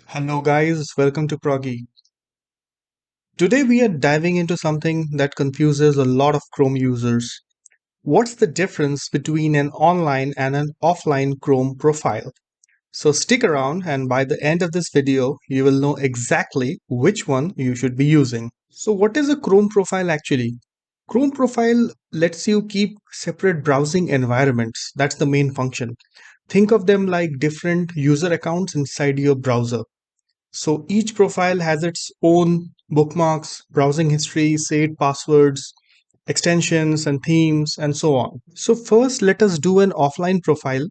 Hello, guys, welcome to Proggy. Today, we are diving into something that confuses a lot of Chrome users. What's the difference between an online and an offline Chrome profile? So, stick around, and by the end of this video, you will know exactly which one you should be using. So, what is a Chrome profile actually? Chrome profile lets you keep separate browsing environments. That's the main function. Think of them like different user accounts inside your browser. So each profile has its own bookmarks, browsing history, saved passwords, extensions and themes, and so on. So first, let us do an offline profile,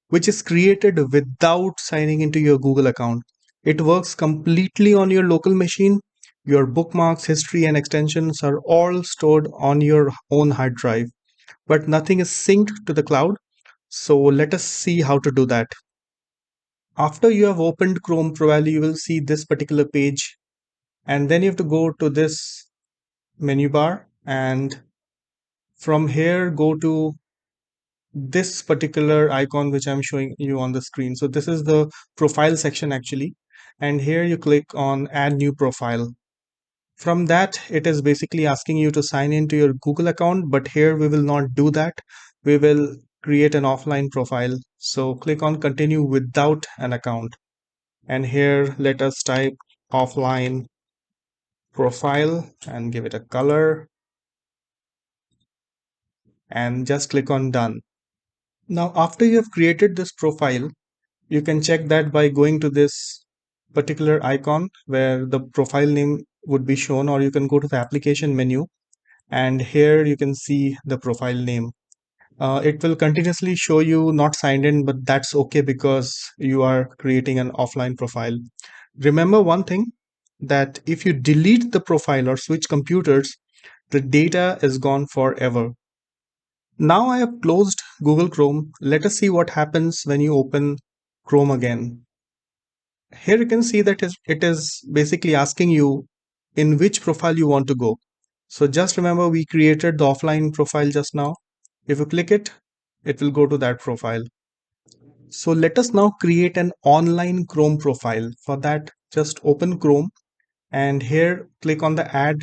which is created without signing into your Google account. It works completely on your local machine. Your bookmarks, history, and extensions are all stored on your own hard drive, but nothing is synced to the cloud. So let us see how to do that. After you have opened Chrome, probably you will see this particular page, and then you have to go to this menu bar, and from here go to this particular icon which I'm showing you on the screen. So this is the profile section actually, and here you click on add new profile. From that, it is basically asking you to sign into your Google account, but here we will not do that. We will create an offline profile. So click on continue without an account, and here let us type offline profile and give it a color, and just click on done. Now, after you have created this profile, you can check that by going to this particular icon where the profile name would be shown, or you can go to the application menu, and here you can see the profile name. It will continuously show you not signed in, but that's okay because you are creating an offline profile. Remember one thing, that if you delete the profile or switch computers, the data is gone forever. Now I have closed Google Chrome. Let us see what happens when you open Chrome again. Here you can see that it is basically asking you in which profile you want to go. So just remember, we created the offline profile just now. If you click it, it will go to that profile. So let us now create an online Chrome profile. For that, just open Chrome, and here click on the add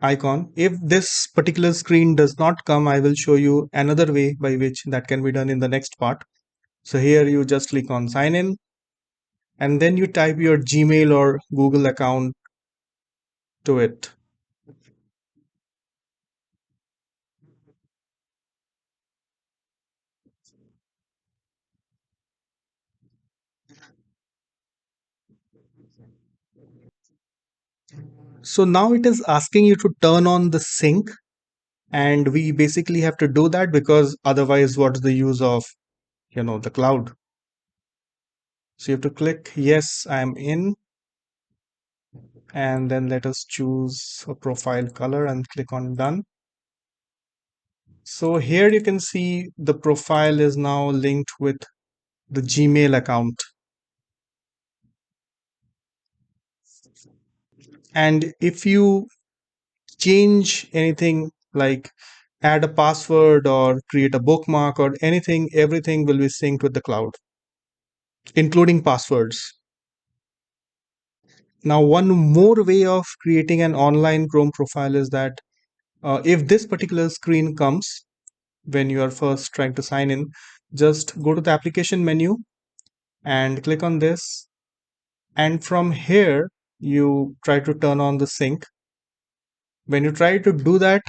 icon. If this particular screen does not come, I will show you another way by which that can be done in the next part. So here you just click on sign in, and then you type your Gmail or Google account to it. So now it is asking you to turn on the sync, and we basically have to do that because otherwise what's the use of the cloud. So you have to click yes, I'm in, and then let us choose a profile color and click on done. So here you can see the profile is now linked with the Gmail account. And if you change anything like add a password or create a bookmark or anything, everything will be synced with the cloud, including passwords. Now, one more way of creating an online Chrome profile is that if this particular screen comes when you are first trying to sign in, just go to the application menu and click on this. And from here, you try to turn on the sync. When you try to do that,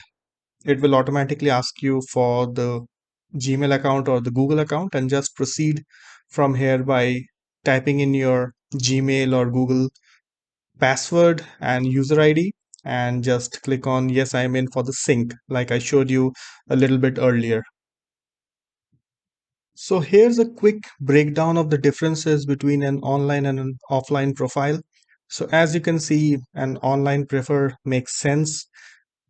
it will automatically ask you for the Gmail account or the Google account, and just proceed from here by typing in your Gmail or Google password and user ID, and just click on yes, I'm in for the sync, like I showed you a little bit earlier. So here's a quick breakdown of the differences between an online and an offline profile. So as you can see, an online prefer makes sense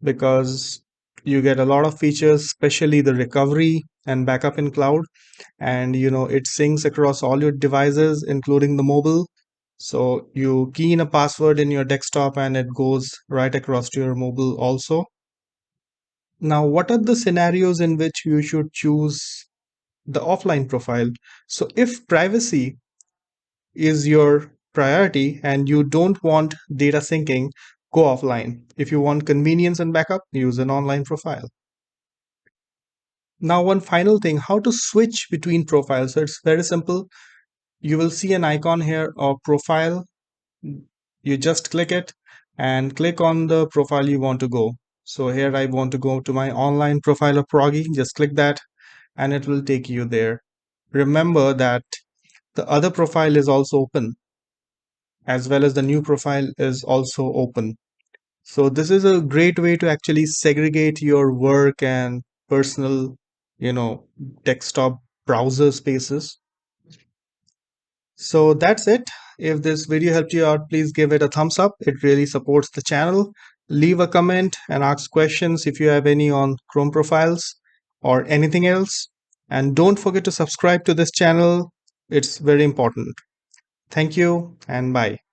because you get a lot of features, especially the recovery and backup in cloud, and it syncs across all your devices including the mobile. So you key in a password in your desktop and it goes right across to your mobile also. Now, what are the scenarios in which you should choose the offline profile? So if privacy is your priority and you don't want data syncing, go offline. If you want convenience and backup, use an online profile. Now, one final thing, how to switch between profiles. So it's very simple. You will see an icon here of profile. You just click it and click on the profile you want to go. So here I want to go to my online profile of Proggy. Just click that and it will take you there. Remember that the other profile is also open, as well as the new profile is also open. So this is a great way to actually segregate your work and personal, you know, desktop browser spaces. So that's it. If this video helped you out, please give it a thumbs up. It really supports the channel. Leave a comment and ask questions if you have any on Chrome profiles or anything else. And don't forget to subscribe to this channel. It's very important. Thank you and bye.